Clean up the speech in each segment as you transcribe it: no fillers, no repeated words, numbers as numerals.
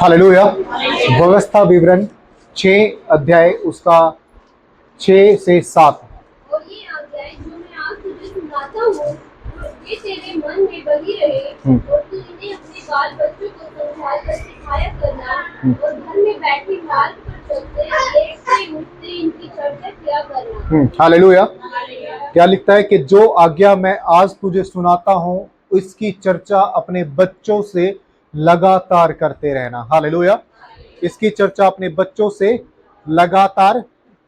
Hallelujah. व्यवस्था विवरण 6 अध्याय उसका 6 से 7। और ये आज्ञाएं जो मैं आज तुझे सुनाता हूँ, ये तेरे मन में बनी रहे, और तू इन्हें अपने बाल बच्चों को समझा कर सिखाया करना, और घर में बैठे मार्ग पर चलते देखते उठते इनकी चर्चा किया करना। हालेलुया। क्या लिखता है कि जो आज्ञा मैं आज तुझे सुनाता हूँ इसकी चर्चा अपने बच्चों से लगातार करते रहना। हालेलुया। इसकी चर्चा अपने बच्चों से लगातार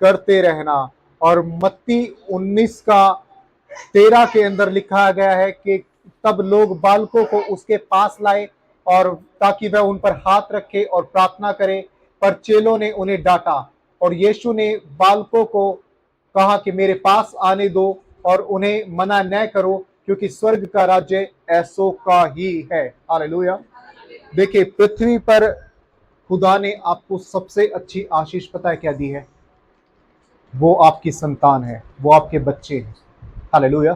करते रहना। और मत्ती 19 का 13 के अंदर लिखा गया है कि तब लोग बालकों को उसके पास लाए और ताकि वह उन पर हाथ रखे और प्रार्थना करे, पर चेलों ने उन्हें डांटा। और यीशु ने बालकों को कहा कि मेरे पास आने दो और उन्हें मना न करो, क्योंकि स्वर्ग का राज्य ऐसों का ही है। हालेलुया। देखिए, पृथ्वी पर खुदा ने आपको सबसे अच्छी आशीष पता है क्या दी है? वो आपकी संतान है, वो आपके बच्चे हैं। हालेलुया।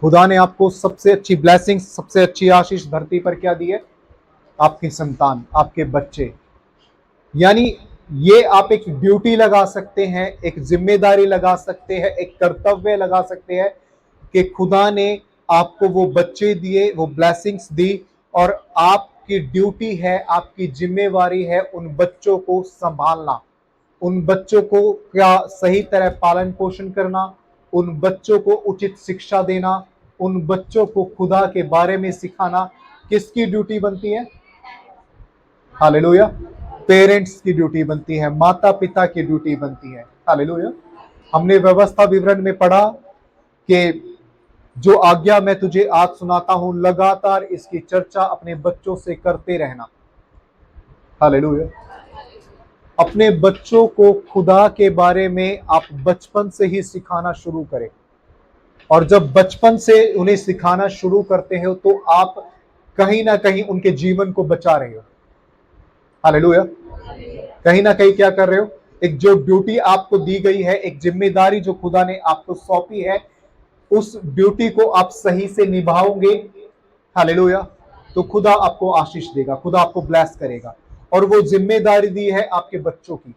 खुदा ने आपको सबसे अच्छी ब्लेसिंग, सबसे अच्छी आशीष धरती पर क्या दी है? आपकी संतान, आपके बच्चे। यानी ये आप एक ड्यूटी लगा सकते हैं, एक जिम्मेदारी लगा सकते हैं, एक कर्तव्य लगा सकते हैं कि खुदा ने आपको वो बच्चे दिए, वो ब्लेसिंग्स दी, और आपकी ड्यूटी है, आपकी जिम्मेवारी है उन बच्चों को संभालना, उन बच्चों को क्या सही तरह पालन पोषण करना, उन बच्चों को उचित शिक्षा देना, उन बच्चों को खुदा के बारे में सिखाना। किसकी ड्यूटी बनती है? हालेलुया। पेरेंट्स की ड्यूटी बनती है, माता पिता की ड्यूटी बनती है। हालेलुया। हमने व्यवस्था विवरण में पढ़ा कि जो आज्ञा मैं तुझे आज सुनाता हूं लगातार इसकी चर्चा अपने बच्चों से करते रहना। हालेलुया। अपने बच्चों को खुदा के बारे में आप बचपन से ही सिखाना शुरू करें, और जब बचपन से उन्हें सिखाना शुरू करते हो तो आप कहीं ना कहीं उनके जीवन को बचा रहे हो। हालेलुया। कहीं ना कहीं क्या कर रहे हो? एक जो ड्यूटी आपको दी गई है, एक जिम्मेदारी जो खुदा ने आपको सौंपी है, उस ड्यूटी को आप सही से निभाओगे। हालेलुया। तो खुदा आपको आशीष देगा, खुदा आपको ब्लेस करेगा। और वो जिम्मेदारी दी है आपके बच्चों की,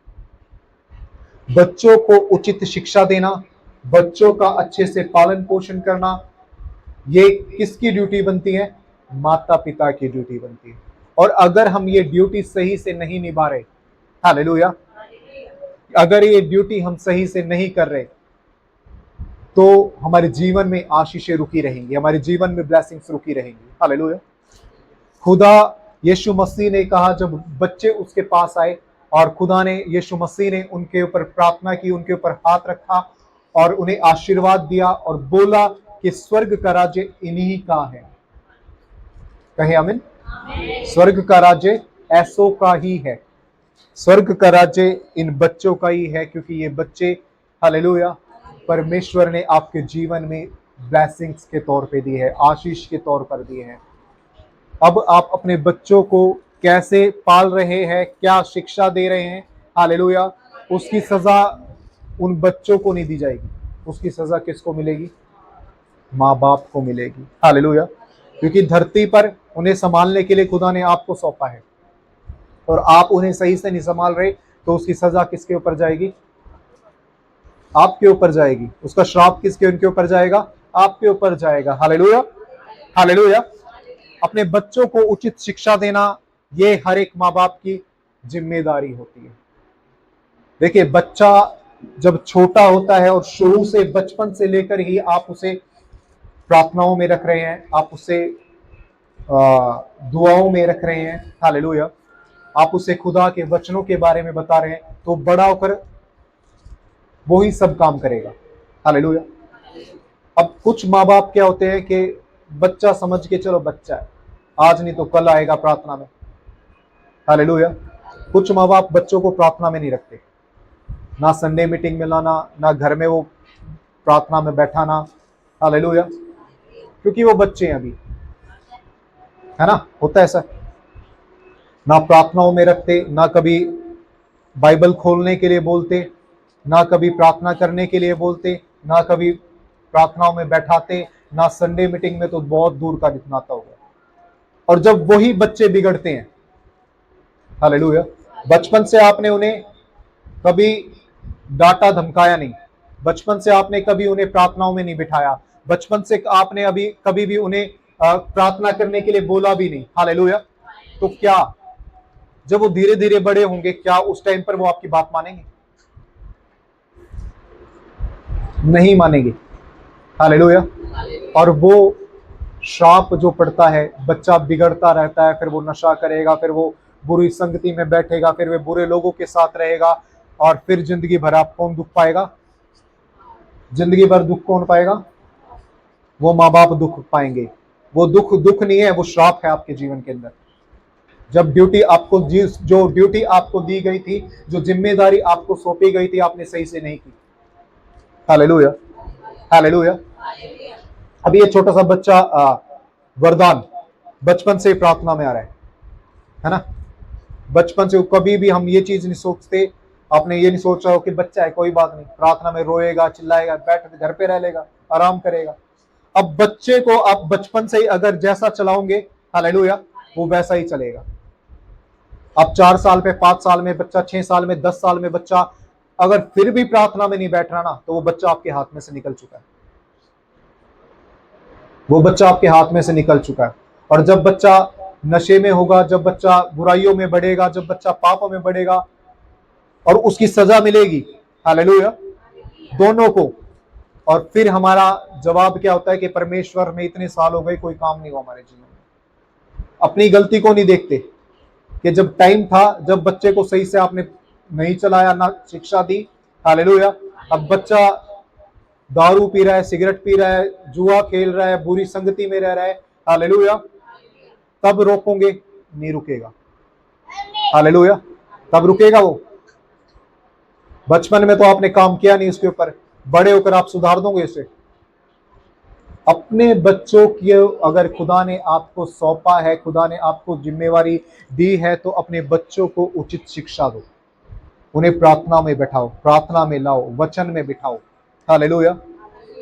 बच्चों को उचित शिक्षा देना, बच्चों का अच्छे से पालन पोषण करना। ये किसकी ड्यूटी बनती है? माता पिता की ड्यूटी बनती है। और अगर हम ये ड्यूटी सही से नहीं निभा रहे, हालेलुया, अगर ये ड्यूटी हम सही से नहीं कर रहे, तो हमारे जीवन में आशीषें रुकी रहेंगी, हमारे जीवन में ब्लेसिंग्स रुकी रहेंगी। हालेलुया। खुदा यीशु मसीह ने कहा, जब बच्चे उसके पास आए और खुदा ने, यीशु मसीह ने उनके ऊपर प्रार्थना की, उनके ऊपर हाथ रखा और उन्हें आशीर्वाद दिया और बोला कि स्वर्ग का राज्य इन्हीं का है। कहे आमीन। स्वर्ग का राज्य ऐसों का ही है, स्वर्ग का राज्य इन बच्चों का ही है, क्योंकि ये बच्चे, हालेलुया, परमेश्वर ने आपके जीवन में ब्लेसिंग्स के तौर पे दिए हैं, आशीष के तौर पर दिए हैं। अब आप अपने बच्चों को कैसे पाल रहे हैं, क्या शिक्षा दे रहे हैं, हालेलुया, उसकी सजा उन बच्चों को नहीं दी जाएगी, उसकी सजा किसको मिलेगी? माँ बाप को मिलेगी। हालेलुया। क्योंकि धरती पर उन्हें संभालने के लिए खुदा ने आपको सौंपा है, और आप उन्हें सही से नहीं संभाल रहे तो उसकी सजा किसके ऊपर जाएगी? आपके ऊपर जाएगी। उसका श्राप किसके, उनके ऊपर जाएगा? आपके ऊपर जाएगा। हालेलुया। हालेलुया। अपने बच्चों को उचित शिक्षा देना, ये हर एक माँ बाप की जिम्मेदारी होती है। देखिए, बच्चा जब छोटा होता है और शुरू से, बचपन से लेकर ही आप उसे प्रार्थनाओं में रख रहे हैं, आप उसे दुआओं में रख रहे हैं, हालेलुया, आप उसे खुदा के वचनों के बारे में बता रहे हैं, तो बड़ा होकर वो ही सब काम करेगा। हालेलुया। अब कुछ माँ बाप क्या होते हैं कि बच्चा समझ के, चलो बच्चा है, आज नहीं तो कल आएगा प्रार्थना में। हालेलुया। कुछ माँ बाप बच्चों को प्रार्थना में नहीं रखते, ना संडे मीटिंग में लाना, ना घर में वो प्रार्थना में बैठाना। हालेलुया। क्योंकि वो बच्चे हैं अभी, है ना, होता है ऐसा। ना प्रार्थनाओं में रखते, ना कभी बाइबल खोलने के लिए बोलते, ना कभी प्रार्थना करने के लिए बोलते, ना कभी प्रार्थनाओं में बैठाते, ना संडे मीटिंग में, तो बहुत दूर का नाता होगा। और जब वही बच्चे बिगड़ते हैं, हालेलुया। बचपन से आपने उन्हें कभी डांटा धमकाया नहीं, बचपन से आपने कभी उन्हें प्रार्थनाओं में नहीं बिठाया, बचपन से आपने अभी कभी भी उन्हें प्रार्थना करने के लिए बोला भी नहीं। हालेलुया। तो क्या जब वो धीरे धीरे बड़े होंगे, क्या उस टाइम पर वो आपकी बात मानेंगे? नहीं मानेंगे। हालेलुया। और वो श्राप जो पड़ता है, बच्चा बिगड़ता रहता है, फिर वो नशा करेगा, फिर वो बुरी संगति में बैठेगा, फिर वे बुरे लोगों के साथ रहेगा, और फिर जिंदगी भर आप कौन दुख पाएगा? जिंदगी भर दुख कौन पाएगा? वो माँ बाप दुख पाएंगे। वो दुख दुख नहीं है, वो श्राप है आपके जीवन के अंदर। जब ड्यूटी आपको जो ड्यूटी आपको दी गई थी, जो जिम्मेदारी आपको सौंपी गई थी, आपने सही से नहीं की। हालेलुया। हालेलुया। अभी ये छोटा सा बच्चा वरदान बचपन से प्रार्थना में आ रहा है ना? बचपन से कभी भी हम ये चीज नहीं सोचते, आपने ये नहीं सोचा हो कि बच्चा है कोई बात नहीं, प्रार्थना में रोएगा, चिल्लाएगा, बैठ घर पे रह लेगा, आराम करेगा। अब बच्चे को आप बचपन से ही अगर जैसा चलाओगे, हालेलुया, वो वैसा ही चलेगा। अब 4 साल पे, 5 साल में बच्चा, 6 साल में, 10 साल में बच्चा अगर फिर भी प्रार्थना में नहीं बैठ रहा ना, तो वो बच्चा आपके हाथ में से निकल चुका है। वो बच्चा आपके हाथ में से निकल चुका है। और जब बच्चा नशे में होगा, जब बच्चा बुराइयों में बढ़ेगा, जब बच्चा पापों में बढ़ेगा, और उसकी सजा मिलेगी, हालेलुया, दोनों को। और फिर हमारा जवाब क्या होता है कि परमेश्वर में इतने साल हो गए, कोई काम नहीं हुआ हमारे जीवन में। अपनी गलती को नहीं देखते कि जब टाइम था, जब बच्चे को सही से आपने नहीं चलाया, ना शिक्षा दी, हालेलुया, अब बच्चा दारू पी रहा है, सिगरेट पी रहा है, जुआ खेल रहा है, बुरी संगति में रह रहा है, हालेलुया, तब रोकोगे? नहीं रुकेगा। हालेलुया। तब रुकेगा वो? बचपन में तो आपने काम किया नहीं उसके ऊपर, बड़े होकर आप सुधार दोगे इसे? अपने बच्चों की अगर खुदा ने आपको सौंपा है, खुदा ने आपको जिम्मेवारी दी है, तो अपने बच्चों को उचित शिक्षा दो, उन्हें प्रार्थना में बैठाओ, प्रार्थना में लाओ, वचन में बिठाओ, हालेलुया,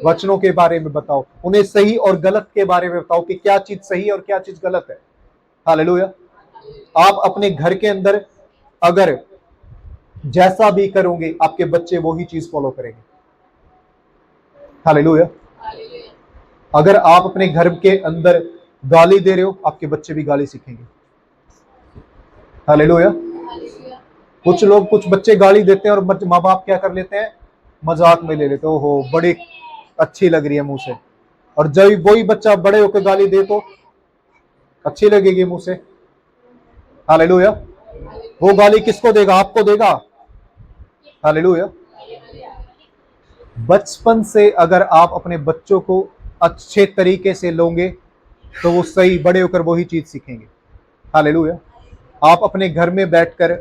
वचनों के बारे में बताओ, उन्हें सही और गलत के बारे में बताओ कि क्या चीज सही और क्या चीज गलत है। हालेलुया। आप अपने घर के अंदर अगर जैसा भी करोगे, आपके बच्चे वही चीज फॉलो करेंगे। हालेलुया। अगर आप अपने घर के अंदर गाली दे रहे हो, आपके बच्चे भी गाली सीखेंगे। हालेलुया। कुछ लोग, कुछ बच्चे गाली देते हैं और माँ बाप क्या कर लेते हैं? मजाक में ले लेते हैं, ओहो बड़ी अच्छी लग रही है मुंह से। और जब वही बच्चा बड़े होकर गाली दे तो अच्छी लगेगी मुंह से। हालेलुया। वो गाली किसको देगा? आपको देगा। हालेलुया। बचपन से अगर आप अपने बच्चों को अच्छे तरीके से लोगे, तो वो सही बड़े होकर वही चीज सीखेंगे। हालेलुया। आप अपने घर में बैठकर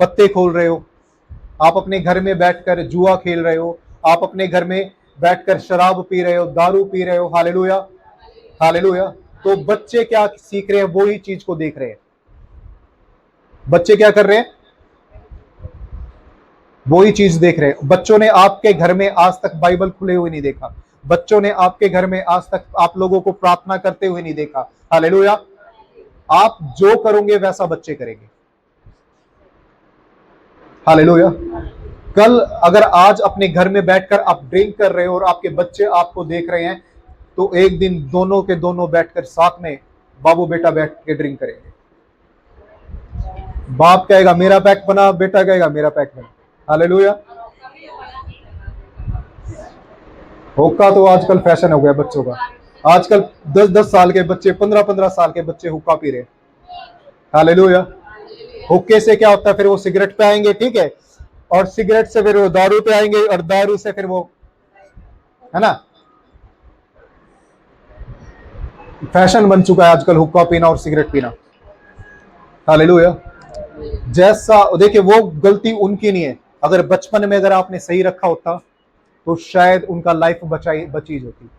पत्ते खोल रहे हो, आप अपने घर में बैठकर जुआ खेल रहे हो, आप अपने घर में बैठकर शराब पी रहे हो, दारू पी रहे हो, हालेलुया, हालेलुया, तो बच्चे क्या सीख रहे हैं? वही चीज को देख रहे हैं। बच्चे क्या कर रहे हैं? वही चीज देख रहे हैं। बच्चों ने आपके घर में आज तक बाइबल खुले हुए नहीं देखा, बच्चों ने आपके घर में आज तक आप लोगों को प्रार्थना करते हुए नहीं देखा। हालेलुया। आप जो करोगे वैसा बच्चे करेंगे। हालेलुया। कल अगर आज अपने घर में बैठकर आप ड्रिंक कर रहे हो और आपके बच्चे आपको देख रहे हैं, तो एक दिन दोनों के दोनों बैठकर साथ में बाबू बेटा बैठ के ड्रिंक करेंगे। बाप कहेगा मेरा पैक बना, बेटा कहेगा मेरा पैक बना। हालेलुया। हुक्का तो आजकल फैशन हो गया बच्चों का। आजकल 10-10 साल के बच्चे, 15-15 साल के बच्चे हुक्का पी रहे हैं। हालेलुया। हुक्के से क्या होता है? फिर वो सिगरेट पे आएंगे, ठीक है, और सिगरेट से फिर वो दारू पे आएंगे, और दारू से फिर वो, है ना, फैशन बन चुका है आजकल हुक्का पीना और सिगरेट पीना। हालेलुया। जैसा देखिए, वो गलती उनकी नहीं है। अगर बचपन में अगर आपने सही रखा होता, तो शायद उनका लाइफ बची होती।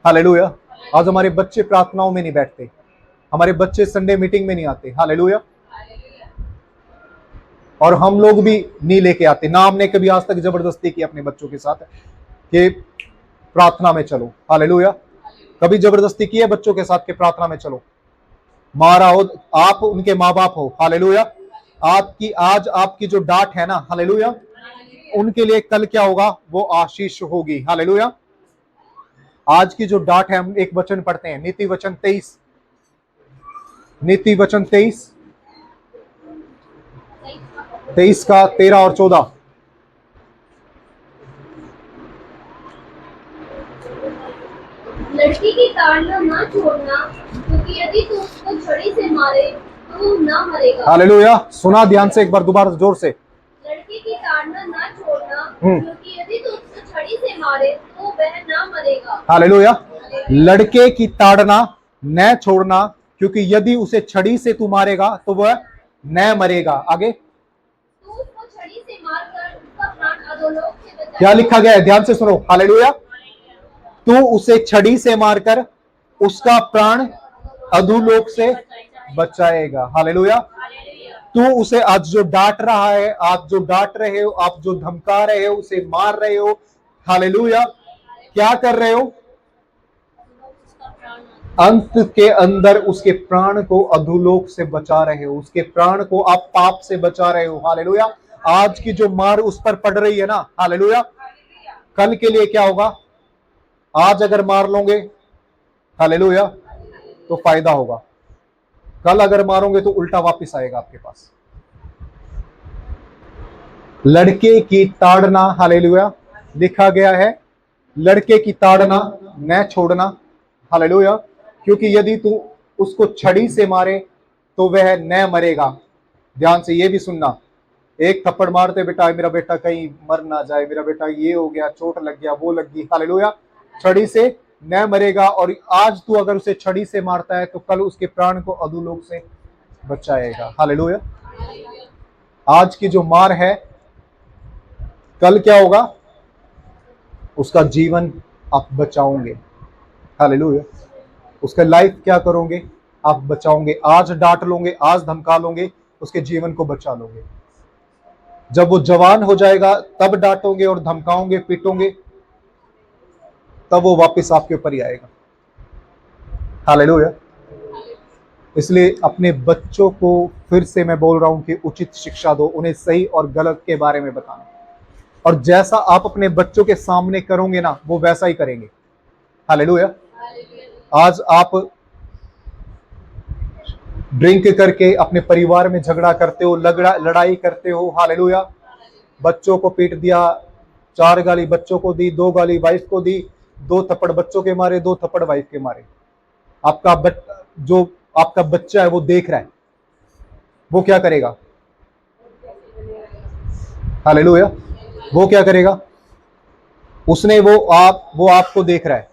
हालेलुया। आज हमारे बच्चे प्रार्थनाओं में नहीं बैठते, हमारे बच्चे संडे मीटिंग में नहीं आते। हालेलुया। और हम लोग भी नहीं लेके आते ना, हमने कभी आज तक जबरदस्ती की अपने बच्चों के साथ कि प्रार्थना में चलो। हालेलुया। कभी जबरदस्ती की है बच्चों के साथ कि प्रार्थना में चलो? मारा हो, आप उनके माँ बाप हो, हालेलुया, आज आपकी जो डांट है ना, हालेलुया, उनके लिए कल क्या होगा, वो आशीष होगी, हालेलुया। आज की जो डांट है, हम एक वचन पढ़ते हैं, नीति वचन 23, नीति वचन 23 का 13 और 14। लड़की की ताड़ना ना छोड़ना, क्योंकि यदि तू उसको छड़ी से मारे तो वो ना मरेगा। हालेलुया, सुना ध्यान से एक बार दोबारा जोर से। लड़की की ताड़ना ना छोड़ना, क्योंकि यदि तू उसको छड़ी से मारे तो वह ना मरेगा। हालेलुया, लड़के की ताड़ना न छोड़ना, क्योंकि यदि उसे छड़ी से तू मारेगा तो वह न मरेगा। आगे, तू उसको छड़ी से मारकर उसका प्राण अधोलोक से बचाएगा। क्या लिखा गया है, ध्यान से सुनो, हालेलुया। तू उसे छड़ी से मारकर उसका प्राण अधोलोक से बचाएगा, हालेलुया। तू उसे आज जो डांट रहा है, आप जो डांट रहे हो, आप जो धमका रहे हो, उसे मार रहे हो, हालेलुया, क्या कर रहे हो, अंत के अंदर उसके प्राण को अधोलोक से बचा रहे हो, उसके प्राण को आप पाप से बचा रहे हो, हालेलुया। आज की जो मार उस पर पड़ रही है ना, हालेलुया, कल के लिए क्या होगा, आज अगर मार लोगे, हालेलुया, तो फायदा होगा, कल अगर मारोगे तो उल्टा वापस आएगा आपके पास। लड़के की ताड़ना, हालेलुया, लिखा गया है, लड़के की ताड़ना न छोड़ना, हालेलुया, क्योंकि यदि तू उसको छड़ी से मारे तो वह न मरेगा। ध्यान से ये भी सुनना, एक थप्पड़ मारते बेटा, मेरा बेटा कहीं मर ना जाए, मेरा बेटा ये हो गया, चोट लग गया, वो लग गई, हालेलुया, छड़ी से न मरेगा। और आज तू अगर उसे छड़ी से मारता है तो कल उसके प्राण को अधोलोक से बचाएगा, हालेलुया। आज की जो मार है, कल क्या होगा, उसका जीवन आप बचाओगे, हालेलुया, उसका लाइफ क्या करोगे, आप बचाओगे। आज डांट लोगे, आज धमका लोगे, उसके जीवन को बचा लोगे। जब वो जवान हो जाएगा तब डांटोगे और धमकाओगे, पीटोगे, तब वो वापस आपके ऊपर ही आएगा, हालेलुया। इसलिए अपने बच्चों को फिर से मैं बोल रहा हूं कि उचित शिक्षा दो, उन्हें सही और गलत के बारे में बताना, और जैसा आप अपने बच्चों के सामने करोगे ना, वो वैसा ही करेंगे, हालेलुया। आज आप ड्रिंक करके अपने परिवार में झगड़ा करते हो, लड़ाई करते हो, हालेलुया, बच्चों को पीट दिया, 4 गाली बच्चों को दी, 2 गाली वाइफ को दी, 2 थप्पड़ बच्चों के मारे, 2 थप्पड़ वाइफ के मारे। जो आपका बच्चा है वो देख रहा है, वो क्या करेगा, हालेलुया, वो क्या करेगा, वो आपको देख रहा है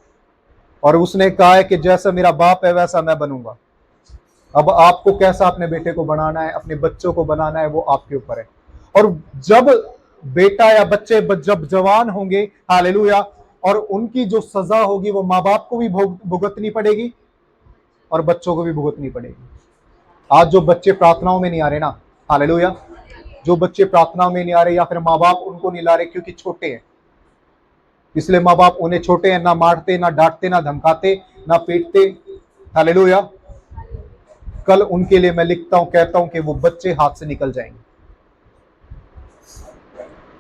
और उसने कहा है कि जैसा मेरा बाप है वैसा मैं बनूंगा। अब आपको कैसा अपने बेटे को बनाना है, अपने बच्चों को बनाना है, वो आपके ऊपर है। और जब बेटा या बच्चे जब जवान होंगे, हालेलुया, और उनकी जो सजा होगी वो माँ बाप को भी भुगतनी पड़ेगी और बच्चों को भी भुगतनी पड़ेगी। आज जो बच्चे प्रार्थनाओं में नहीं आ रहे ना, हालेलुया, जो बच्चे प्रार्थनाओं में नहीं आ रहे या फिर माँ बाप उनको नहीं ला रहे क्योंकि छोटे हैं, इसलिए माँ बाप उन्हें छोटे हैं, ना मारते, ना डांटते, ना धमकाते, ना पीटते, हालेलुया। कल उनके लिए मैं लिखता हूं, कहता हूं कि वो बच्चे हाथ से निकल जाएंगे,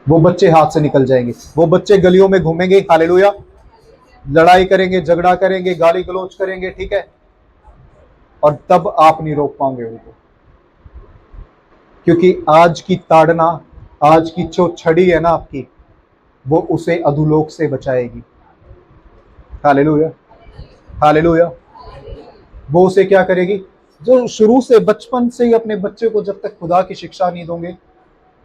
वो बच्चे हाथ से निकल जाएंगे, वो बच्चे गलियों में घूमेंगे, हालेलुया, लड़ाई करेंगे, झगड़ा करेंगे, गाली गलौज करेंगे, ठीक है, और तब आप नहीं रोक पाओगे उनको, क्योंकि आज की ताड़ना, आज की जो छड़ी है ना आपकी, वो उसे अधोलोक से बचाएगी, हालेलुया, हालेलुया। वो उसे क्या करेगी, जो शुरू से बचपन से ही अपने बच्चे को जब तक खुदा की शिक्षा नहीं दोगे,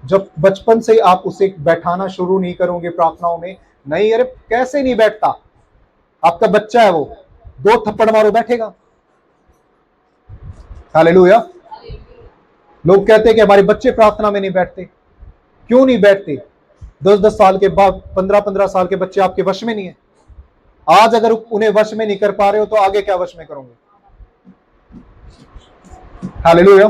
जब बचपन से आप उसे बैठाना शुरू नहीं करोगे प्रार्थनाओं में, नहीं, अरे कैसे नहीं बैठता, आपका बच्चा है वो, 2 थप्पड़ मारो बैठेगा, हालेलुया। लोग कहते हैं कि हमारे बच्चे प्रार्थना में नहीं बैठते, क्यों नहीं बैठते, 10-10 साल के बाद, 15-15 साल के बच्चे आपके वश में नहीं है। आज अगर उन्हें वश में नहीं कर पा रहे हो तो आगे क्या वश में करोगे, हालेलुया।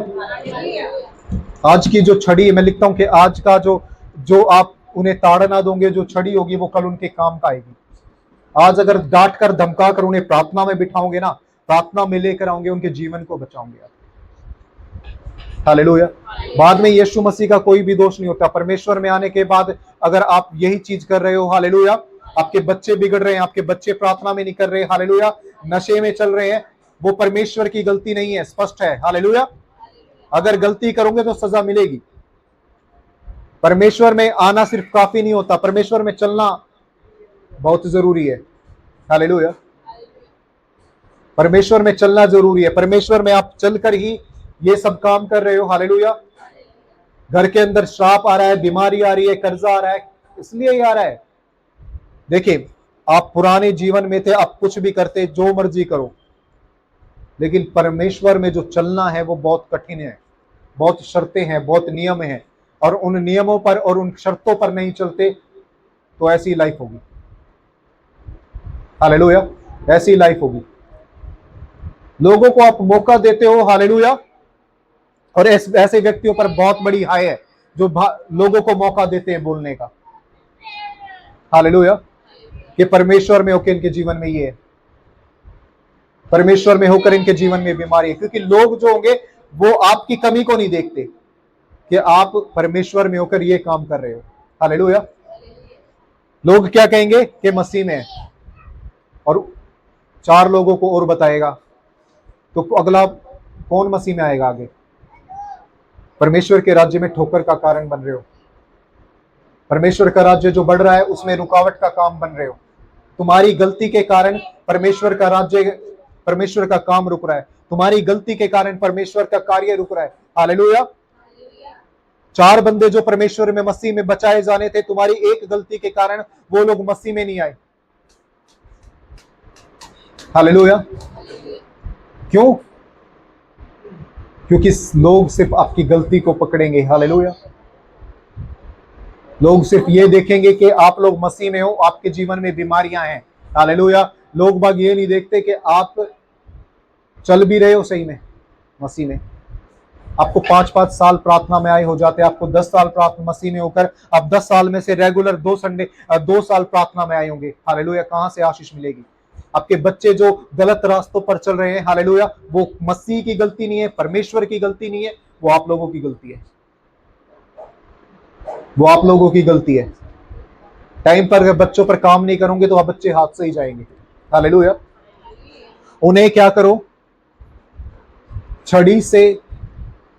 आज की जो छड़ी, मैं लिखता हूं कि आज का जो आप उन्हें ताड़ना दोगे, जो छड़ी होगी वो कल उनके काम का आएगी। आज अगर डांट कर धमका कर उन्हें प्रार्थना में बिठाओगे ना, प्रार्थना में लेकर आऊंगे, उनके जीवन को बचाऊंगे आप। हालेलुया। बाद में यीशु मसीह का कोई भी दोष नहीं होता। परमेश्वर में आने के बाद अगर आप यही चीज कर रहे हो, हालेलुया, आपके बच्चे बिगड़ रहे हैं, आपके बच्चे प्रार्थना में नहीं कर रहे, हालेलुया, नशे में चल रहे हैं, वो परमेश्वर की गलती नहीं है, स्पष्ट है। हालेलुया। अगर गलती करोगे तो सजा मिलेगी। परमेश्वर में आना सिर्फ काफी नहीं होता, परमेश्वर में चलना बहुत जरूरी है। हालेलुया। परमेश्वर में चलना जरूरी है। परमेश्वर में आप चलकर ही ये सब काम कर रहे हो। हालेलुया। घर के अंदर श्राप आ रहा है, बीमारी आ रही है, कर्जा आ रहा है, इसलिए ही आ रहा है। देखिए, आप पुराने जीवन में थे, आप कुछ भी करते, जो मर्जी करो, लेकिन परमेश्वर में जो चलना है वो बहुत कठिन है, बहुत शर्तें हैं, बहुत नियम हैं, और उन नियमों पर और उन शर्तों पर नहीं चलते तो ऐसी लाइफ होगी। हालेलुया। ऐसी लाइफ होगी। लोगों को आप मौका देते हो, हालेलुया, और ऐसे व्यक्तियों पर बहुत बड़ी हाय है जो लोगों को मौका देते हैं बोलने का। हालेलुया। कि परमेश्वर में होकर इनके जीवन में ये है, परमेश्वर में होकर इनके जीवन में बीमारी है, क्योंकि लोग जो होंगे वो आपकी कमी को नहीं देखते कि आप परमेश्वर में होकर ये काम कर रहे हो। हालेलुया। लोग क्या कहेंगे कि मसीह में है, और 4 लोगों को और बताएगा, तो अगला कौन मसीह में आएगा आगे? परमेश्वर के राज्य में ठोकर का कारण बन रहे हो। परमेश्वर का राज्य जो बढ़ रहा है उसमें रुकावट का काम बन रहे हो। तुम्हारी गलती के कारण परमेश्वर का राज्य, परमेश्वर का काम रुक रहा है। तुम्हारी गलती के कारण परमेश्वर का कार्य रुक रहा है। हालेलुया। 4 बंदे जो परमेश्वर में मसीह में बचाए जाने थे, तुम्हारी एक गलती के कारण वो लोग मसीह में नहीं आए। हालेलुया। क्यों? क्योंकि लोग सिर्फ आपकी गलती को पकड़ेंगे। हालेलुया। लोग सिर्फ ये देखेंगे कि आप लोग मसीह में हो, आपके जीवन में बीमारियां हैं। हालेलुया। लोग बाग ये नहीं देखते कि आप चल भी रहे हो सही में मसीह में। आपको 5-5 साल प्रार्थना में आए हो जाते, आपको 10 साल प्रार्थना मसीह में होकर आप 10 साल में से रेगुलर 2 साल प्रार्थना में आए होंगे। हालेलुया। कहां से आशीष मिलेगी? आपके बच्चे जो गलत रास्तों पर चल रहे हैं, हालेलुया, वो मसीह की गलती नहीं है, परमेश्वर की गलती नहीं है, वो आप लोगों की गलती है। वो आप लोगों की गलती है। टाइम पर अगर बच्चों पर काम नहीं करोगे तो आप बच्चे हाथ से ही जाएंगे। हालेलुया। उन्हें क्या करो? छड़ी से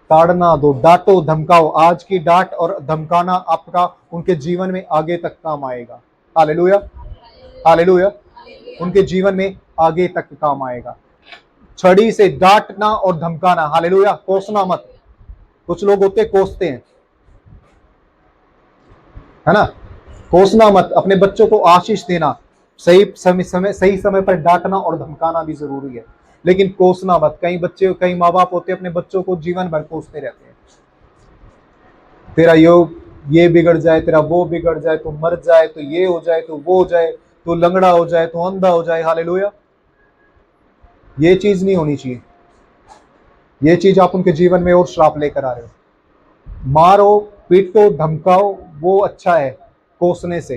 ताड़ना दो, डांटो, धमकाओ। आज की डांट और धमकाना आपका उनके जीवन में आगे तक काम आएगा। हालेलुया। हालेलुया। उनके जीवन में आगे तक काम आएगा। छड़ी से डांटना और धमकाना। हालेलुया। कोसना मत। कुछ लोग होते कोसते हैं, है ना? कोसना मत। अपने बच्चों को आशीष देना, सही समय पर डांटना और धमकाना भी जरूरी है, लेकिन कोसना मत। कई माँ बाप होते अपने बच्चों को जीवन भर कोसते रहते हैं। तेरा ये बिगड़ जाए, तेरा वो बिगड़ जाए, तो मर जाए, तो ये हो जाए, तो वो हो जाए, तो लंगड़ा हो जाए, तो अंधा हो जाए। हालेलुया। ये चीज नहीं होनी चाहिए। ये चीज आप उनके जीवन में और श्राप लेकर आ रहे हो। मारो, पीटो, धमकाओ, वो अच्छा है कोसने से।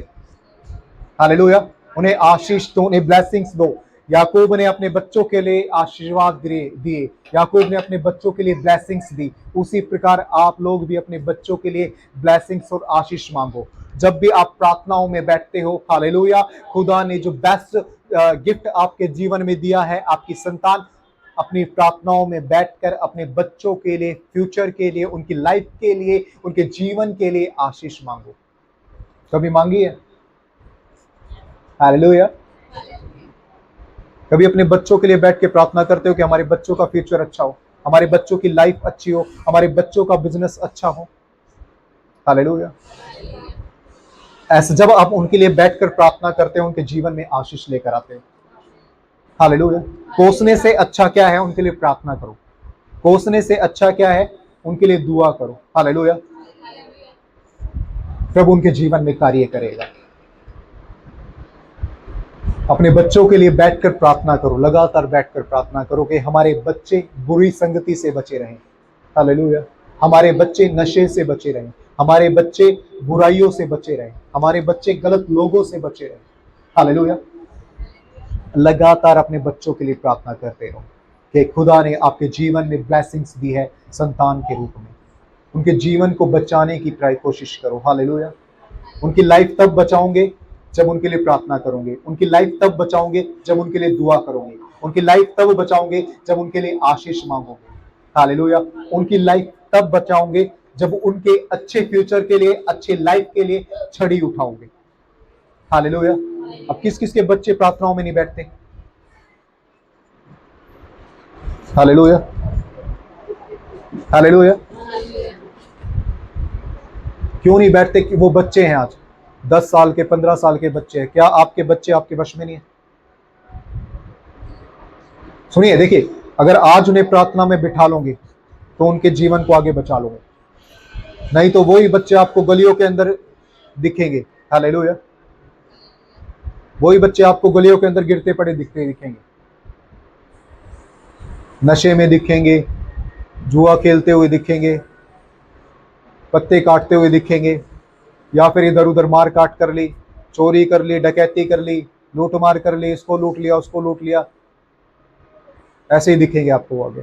हालेलुया। उन्हें आशीष दो, उन्हें ब्लेसिंग्स दो। याकूब ने अपने बच्चों के लिए आशीर्वाद दिए, याकूब ने अपने बच्चों के लिए ब्लेसिंग्स दी। उसी प्रकार आप लोग भी अपने बच्चों के लिए ब्लेसिंग्स और आशीष मांगो। जब भी आप प्रार्थनाओं में बैठते हो, हालेलुया, खुदा ने जो बेस्ट गिफ्ट आपके जीवन में दिया है, आपकी संतान, अपनी प्रार्थनाओं में बैठकर अपने बच्चों के लिए, फ्यूचर के लिए, उनकी लाइफ के लिए, उनके जीवन के लिए आशीष मांगो। कभी मांगी है? हालेलुया। कभी अपने बच्चों के लिए बैठ के प्रार्थना करते हो कि हमारे बच्चों का फ्यूचर अच्छा हो, हमारे बच्चों की लाइफ अच्छी हो, हमारे बच्चों का बिजनेस अच्छा हो? हालेलुया। ऐसे जब आप उनके लिए बैठकर प्रार्थना करते हो, उनके जीवन में आशीष लेकर आते हो। हालेलुया। कोसने से अच्छा क्या है? उनके लिए प्रार्थना करो। कोसने से अच्छा क्या है? उनके लिए दुआ करो। हालेलुया। प्रभु उनके जीवन में कार्य करेगा। अपने बच्चों के लिए बैठकर प्रार्थना करो, लगातार बैठकर प्रार्थना करो कि हमारे बच्चे बुरी संगति से बचे रहें। हालेलुया। हमारे बच्चे नशे से बचे रहें, हमारे बच्चे बुराइयों से बचे रहें, हमारे बच्चे गलत लोगों से बचे रहें। हालेलुया। लगातार अपने बच्चों के लिए प्रार्थना करते रहो कि खुदा ने आपके जीवन में ब्लेसिंग्स दी है संतान के रूप में। उनके जीवन को बचाने की कोशिश करो। हालेलुया। उनकी लाइफ तब बचाओगे जब उनके लिए प्रार्थना करोगे। उनकी लाइफ तब बचाओगे जब उनके लिए दुआ करोगे। उनकी लाइफ तब बचाओगे जब उनके लिए आशीष मांगोगे। हालेलुया। उनकी लाइफ तब बचाओगे जब उनके अच्छे फ्यूचर के लिए, अच्छे लाइफ के लिए छड़ी उठाओगे। हालेलुया। अब किस किस के बच्चे प्रार्थनाओं में नहीं बैठते? Hallelujah, hallelujah. क्यों नहीं बैठते? कि वो बच्चे हैं आज 10 साल के, 15 साल के बच्चे हैं। क्या आपके बच्चे आपके वश में नहीं है? सुनिए, देखिए, अगर आज उन्हें प्रार्थना में बिठा लोगे तो उनके जीवन को आगे बचा लोगे, नहीं तो वही बच्चे आपको गलियों के अंदर दिखेंगे। हालेलुया। वही बच्चे आपको गलियों के अंदर गिरते पड़े दिखेंगे, नशे में दिखेंगे, जुआ खेलते हुए दिखेंगे, पत्ते काटते हुए दिखेंगे, या फिर इधर उधर मार काट कर ली, चोरी कर ली, डकैती कर ली, लूट मार कर ली, इसको लूट लिया, उसको लूट लिया, ऐसे ही दिखेंगे आपको आगे।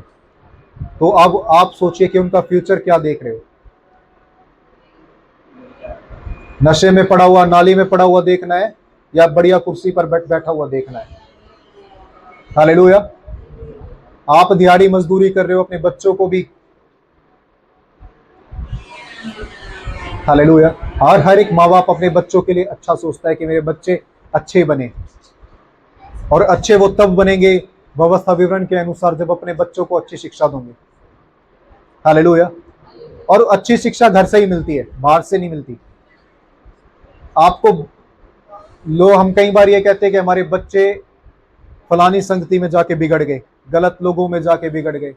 तो अब आप सोचिए कि उनका फ्यूचर क्या देख रहे हो? नशे में पड़ा हुआ, नाली में पड़ा हुआ देखना है, या बढ़िया कुर्सी पर बैठा हुआ देखना है? हालेलुया। आप दिहाड़ी मजदूरी कर रहे हो अपने बच्चों को भी, हालेलुया। और हर एक माँ बाप अपने बच्चों के लिए अच्छा सोचता है कि मेरे बच्चे अच्छे बने, और अच्छे वो तब बनेंगे व्यवस्था विवरण के अनुसार जब अपने बच्चों को अच्छी शिक्षा दोगे। हालेलुया। और अच्छी शिक्षा घर से ही मिलती है, बाहर से नहीं मिलती। आपको हम कई बार ये कहते हैं कि हमारे बच्चे फलानी संगति में जाके बिगड़ गए, गलत लोगों में जाके बिगड़ गए।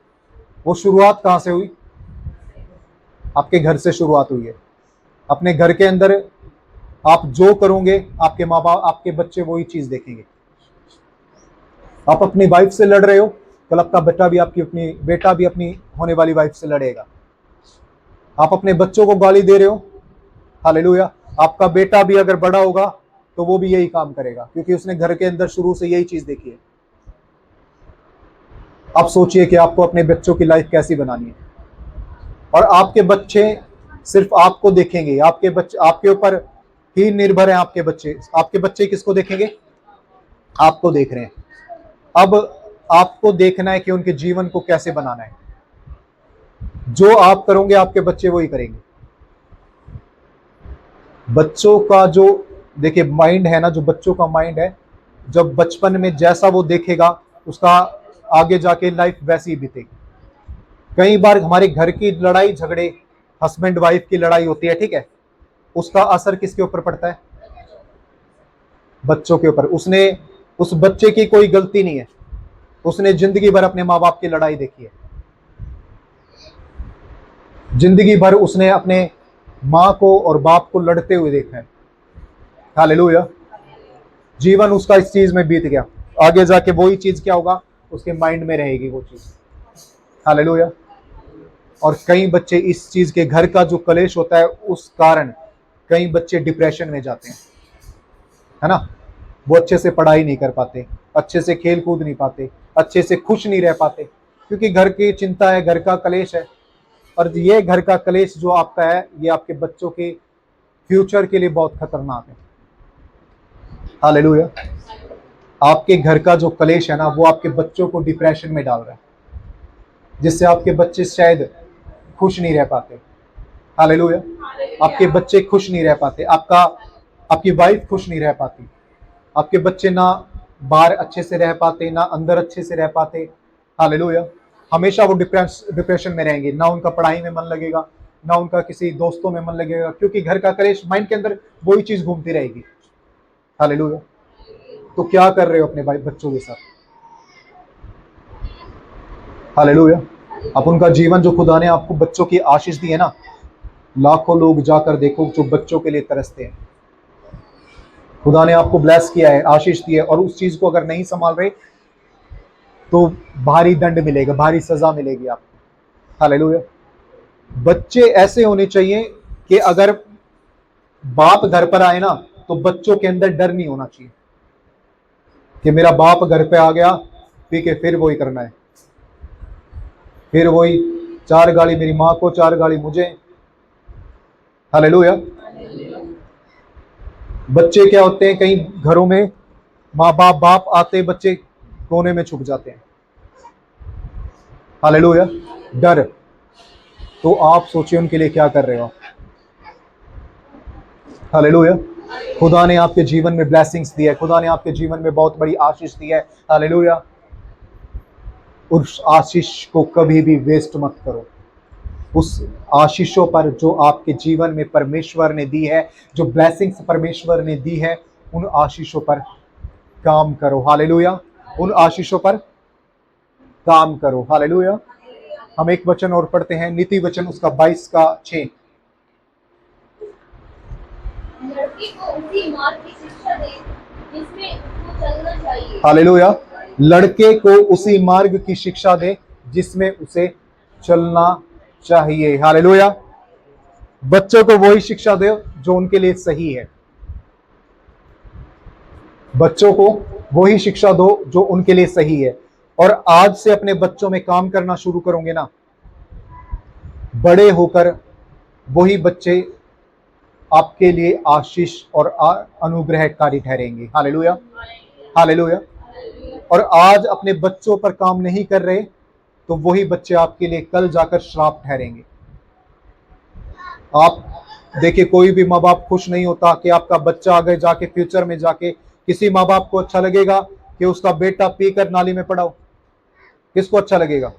वो शुरुआत कहां से हुई? आपके घर से शुरुआत हुई है। अपने घर के अंदर आप जो करोगे, आपके माँ बाप, आपके बच्चे वही चीज देखेंगे। आप अपनी वाइफ से लड़ रहे हो, कल आपका बेटा भी अपनी होने वाली वाइफ से लड़ेगा। आप अपने बच्चों को गाली दे रहे हो, हालेलुया, आपका बेटा भी अगर बड़ा होगा तो वो भी यही काम करेगा, क्योंकि उसने घर के अंदर शुरू से यही चीज देखी है। आप सोचिए कि आपको अपने बच्चों की लाइफ कैसी बनानी है, और आपके बच्चे सिर्फ आपको देखेंगे। आपके बच्चे आपके ऊपर ही निर्भर है। आपके बच्चे किसको देखेंगे? आपको देख रहे हैं। अब आपको देखना है कि उनके जीवन को कैसे बनाना है। जो आप करोगे आपके बच्चे वही करेंगे। बच्चों का जो, देखिए, माइंड है ना, जो बच्चों का माइंड है, जब बचपन में जैसा वो देखेगा उसका आगे जाके लाइफ वैसी ही बीतेगी। कई बार हमारे घर की लड़ाई झगड़े, हस्बैंड वाइफ की लड़ाई होती है, ठीक है, उसका असर किसके ऊपर पड़ता है? बच्चों के ऊपर। उस बच्चे की कोई गलती नहीं है, उसने जिंदगी भर अपने माँ बाप की लड़ाई देखी है, जिंदगी भर उसने अपने माँ को और बाप को लड़ते हुए देखा है। हालेलुया। जीवन उसका इस चीज में बीत गया, आगे जाके वही चीज क्या होगा? उसके माइंड में रहेगी वो चीज। हालेलुया। और कई बच्चे इस चीज के, घर का जो कलेश होता है उस कारण कई बच्चे डिप्रेशन में जाते हैं, है ना। वो अच्छे से पढ़ाई नहीं कर पाते, अच्छे से खेल कूद नहीं पाते, अच्छे से खुश नहीं रह पाते, क्योंकि घर की चिंता है, घर का कलेश है। और ये घर का कलेश जो आपका है, ये आपके बच्चों के फ्यूचर के लिए बहुत खतरनाक है। हालेलुया। आपके घर का जो कलेश है ना, वो आपके बच्चों को डिप्रेशन में डाल रहा है, जिससे आपके बच्चे शायद खुश नहीं रह पाते। हालेलुया। आपके बच्चे खुश नहीं रह पाते, आपकी वाइफ खुश नहीं रह पाती, आपके बच्चे ना बाहर अच्छे से रह पाते, ना अंदर अच्छे से रह पाते। हालेलुया। हमेशा वो डिप्रेशन में रहेंगे, ना उनका पढ़ाई में मन लगेगा, ना उनका किसी दोस्तों में मन लगेगा, क्योंकि घर का कलेश, माइंड के अंदर वही चीज घूमती रहेगी। हालेलुया। तो क्या कर रहे हो अपने भाई बच्चों के साथ? हालेलुया। अब उनका जीवन, जो खुदा ने आपको बच्चों की आशीष दी है ना, लाखों लोग जाकर देखो जो बच्चों के लिए तरसते हैं। खुदा ने आपको ब्लेस किया है, आशीष दी है, और उस चीज को अगर नहीं संभाल रहे तो भारी दंड मिलेगा, भारी सजा मिलेगी आपको। हालेलुया। बच्चे ऐसे होने चाहिए कि अगर बाप घर पर आए ना तो बच्चों के अंदर डर नहीं होना चाहिए। कि मेरा बाप घर पे आ गया, पी के फिर वही करना है, फिर वही 4 गाली मेरी माँ को, 4 गाली मुझे। हालेलुया। बच्चे क्या होते हैं, कई घरों में माँ बाप आते, बच्चे कोने में छुप जाते हैं। हालेलुया। डर। तो आप सोचिए उनके लिए क्या कर रहे हो। हालेलुया। खुदा ने आपके जीवन में ब्लेसिंग्स दी है, खुदा ने आपके जीवन में बहुत बड़ी आशीष दी है। हालेलुया। उस आशीष को कभी भी वेस्ट मत करो। उस आशीषों पर जो आपके जीवन में परमेश्वर ने दी है, जो ब्लेसिंग्स परमेश्वर ने दी है, उन आशीषों पर काम करो। हालेलुया। उन आशीषों पर काम करो। हालेलुया। हम एक वचन और पढ़ते हैं, नीति वचन उसका 22:6। लड़के को उसी मार्ग की शिक्षा दे जिसमें उसको चलना चाहिए। हालेलुया। लड़के को उसी मार्ग की शिक्षा दे जिसमें उसे चलना चाहिए। हालेलुया। बच्चों को वही शिक्षा दे जो उनके लिए सही है। बच्चों को वही शिक्षा दो जो उनके लिए सही है। और आज से अपने बच्चों में काम करना शुरू करोगे ना, बड़े होकर वही बच्चे आपके लिए आशीष और अनुग्रहकारी ठहरेंगे। हालेलुया। हालेलुया। और आज अपने बच्चों पर काम नहीं कर रहे तो वही बच्चे आपके लिए कल जाकर श्राप ठहरेंगे। आप देखिए, कोई भी माँ बाप खुश नहीं होता कि आपका बच्चा आगे जाके फ्यूचर में जाके, किसी माँ बाप को अच्छा लगेगा कि उसका बेटा पीकर नाली में पड़ा हो? किसको अच्छा लगेगा?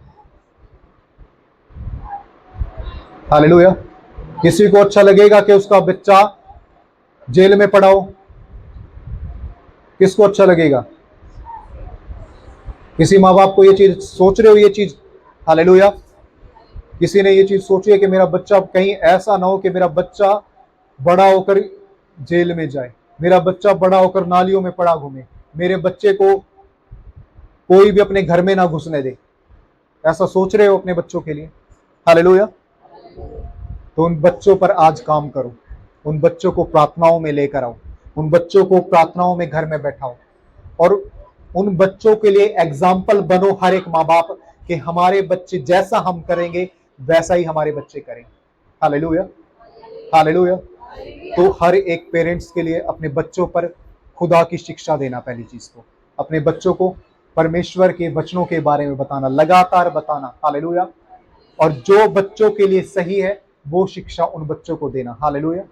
हालेलुया। किसी को अच्छा लगेगा कि उसका बच्चा जेल में पड़ा हो? किसको अच्छा लगेगा? किसी माँ बाप को ये चीज सोच रहे हो, ये चीज? हालेलुया। किसी ने ये चीज सोची है कि मेरा बच्चा कहीं ऐसा ना हो कि मेरा बच्चा बड़ा होकर जेल में जाए, मेरा बच्चा बड़ा होकर नालियों में पड़ा घूमे, मेरे बच्चे को कोई भी अपने घर में ना घुसने दे? ऐसा सोच रहे हो अपने बच्चों के लिए? हालेलुया। तो उन बच्चों पर आज काम करो, उन बच्चों को प्रार्थनाओं में लेकर आओ, उन बच्चों को प्रार्थनाओं में घर में बैठाओ, और उन बच्चों के लिए एग्जाम्पल बनो हर एक माँ बाप कि हमारे बच्चे जैसा हम करेंगे वैसा ही हमारे बच्चे करें। हालेलुया। हालेलुया। तो हर एक पेरेंट्स के लिए अपने बच्चों पर खुदा की शिक्षा देना, पहली चीज तो अपने बच्चों को परमेश्वर के वचनों के बारे में बताना, लगातार बताना। हालेलुया। और जो बच्चों के लिए सही है वो शिक्षा उन बच्चों को देना। हालेलुया।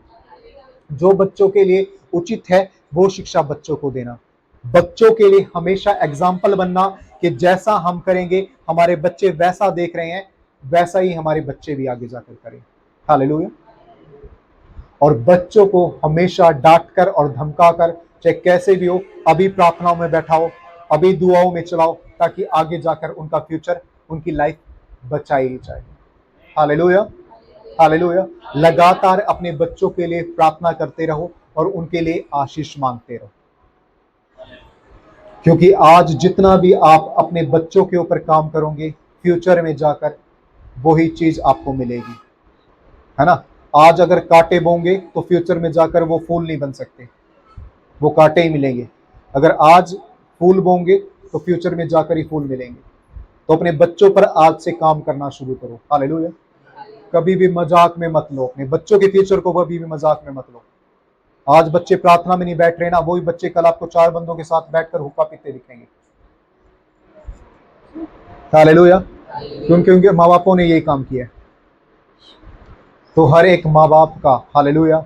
जो बच्चों के लिए उचित है वो शिक्षा बच्चों को देना। बच्चों के लिए हमेशा एग्जाम्पल बनना कि जैसा हम करेंगे हमारे बच्चे वैसा देख रहे हैं, वैसा ही हमारे बच्चे भी आगे जाकर करें। हालेलुया। और बच्चों को हमेशा डांट कर और धमका कर, चाहे कैसे भी हो, अभी प्रार्थनाओं में बैठाओ, अभी दुआओं में चलाओ, ताकि आगे जाकर उनका फ्यूचर, उनकी लाइफ बचाई जाए। हालेलुया। हालेलुया। लगातार अपने बच्चों के लिए प्रार्थना करते रहो और उनके लिए आशीष मांगते रहो, क्योंकि आज जितना भी आप अपने बच्चों के ऊपर काम करोगे फ्यूचर में जाकर वही चीज आपको मिलेगी, है ना। आज अगर कांटे बोंगे तो फ्यूचर में जाकर वो फूल नहीं बन सकते, वो कांटे ही मिलेंगे। अगर आज फूल बोंगे तो फ्यूचर में जाकर ही फूल मिलेंगे। तो अपने बच्चों पर आज से काम करना शुरू करो। हालेलुया। कभी भी मजाक में मत लो, अपने बच्चों के फ्यूचर को कभी भी मजाक में मत लो। आज बच्चे प्रार्थना में नहीं बैठ रहे ना, वही बच्चे कल आपको 4 बंदों के साथ बैठकर हुक्का पीते दिखेंगे। हालेलुया। क्योंकि उनके माँ बापों ने यही काम किया है। तो हर एक माँ बाप का, हालेलुया,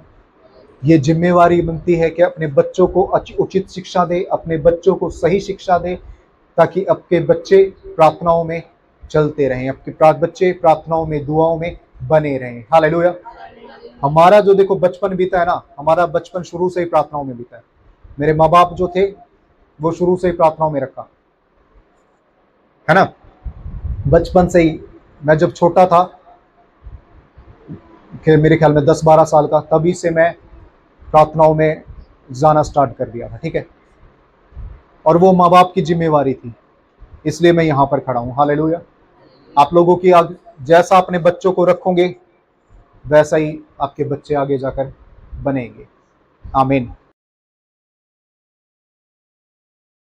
ये जिम्मेवारी बनती है कि अपने बच्चों को उचित शिक्षा दे, अपने बच्चों को सही शिक्षा दे, ताकि आपके बच्चे प्रार्थनाओं में चलते रहें, आपके बच्चे प्रार्थनाओं में, दुआओं में बने रहें। हालेलुया। हमारा जो देखो बचपन बीता है ना, हमारा बचपन शुरू से ही प्रार्थनाओं में बीता है। मेरे माँ बाप जो थे वो शुरू से ही प्रार्थनाओं में रखा, है ना। बचपन से ही, मैं जब छोटा था कि मेरे ख्याल में 10-12 साल का, तभी से मैं प्रार्थनाओं में जाना स्टार्ट कर दिया था, ठीक है। और वो माँ बाप की जिम्मेवारी थी, इसलिए मैं यहाँ पर खड़ा हूँ। हालेलुया। आप लोगों की जैसा अपने बच्चों को रखोगे वैसा ही आपके बच्चे आगे जाकर बनेंगे। आमीन।